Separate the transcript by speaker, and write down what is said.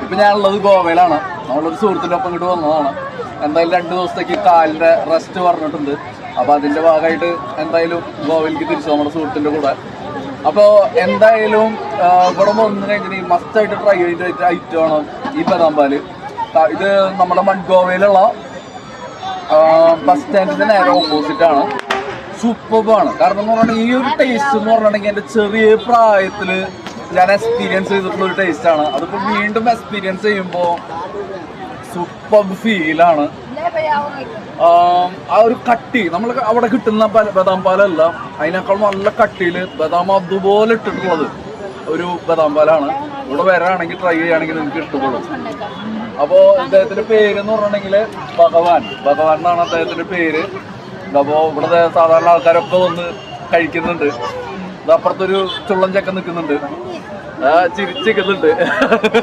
Speaker 1: ഇപ്പൊ ഞാനുള്ളത് ഗോവയിലാണ്. നമ്മളൊരു സുഹൃത്തിൻ്റെ ഒപ്പം ഇങ്ങോട്ട് വന്നതാണ്. എന്തായാലും 2 ദിവസത്തേക്ക് കാലിന്റെ റെസ്റ്റ് പറഞ്ഞിട്ടുണ്ട്. അപ്പൊ അതിന്റെ ഭാഗമായിട്ട് എന്തായാലും ഗോവയിലേക്ക് തിരിച്ചു നമ്മുടെ സുഹൃത്തിന്റെ കൂടെ. അപ്പോൾ എന്തായാലും ഇവിടെ വന്നു കഴിഞ്ഞാൽ മസ്റ്റായിട്ട് ട്രൈ ചെയ്ത ഐറ്റമാണ് ഈ ബദാം പാല്. ഇത് നമ്മുടെ മഡ്ഗോവയിലുള്ള ബസ് സ്റ്റാൻഡിന്റെ നേരെ ഓപ്പോസിറ്റ് ആണ്. സൂപ്പർബാണ്. കാരണം എന്ന് പറഞ്ഞിട്ടുണ്ടെങ്കിൽ ഈ ഒരു ടേസ്റ്റ് എന്ന് പറഞ്ഞിട്ടുണ്ടെങ്കിൽ എൻ്റെ ചെറിയ പ്രായത്തിൽ ഞാൻ എക്സ്പീരിയൻസ് ചെയ്തിട്ടുള്ള ഒരു ടേസ്റ്റാണ്. അതിപ്പോൾ വീണ്ടും എക്സ്പീരിയൻസ് ചെയ്യുമ്പോൾ സൂപ്പർ ഫീലാണ്. ആ ഒരു കട്ടി നമ്മൾ അവിടെ കിട്ടുന്ന ബദാം പാലല്ല, അതിനേക്കാൾ നല്ല കട്ടിയിൽ ബദാം അതുപോലെ ഇട്ടിട്ടുള്ളത് ഒരു ബദാം പാലാണ്. ഇവിടെ വരാണെങ്കിൽ ട്രൈ ചെയ്യുകയാണെങ്കിൽ നിങ്ങൾക്ക് ഇഷ്ടപ്പെടും. അപ്പോൾ ഇദ്ദേഹത്തിന്റെ പേര് എന്ന് പറഞ്ഞിട്ടുണ്ടെങ്കിൽ ഭഗവാൻ എന്നാണ് അദ്ദേഹത്തിന്റെ പേര്. അപ്പോൾ ഇവിടെ സാധാരണ ആൾക്കാരൊക്കെ വന്ന് കഴിക്കുന്നുണ്ട്. അപ്പുറത്തൊരു ചുള്ളൻ ചക്ക നിൽക്കുന്നുണ്ട്, ചിരിച്ചിരിക്കുന്നുണ്ട്.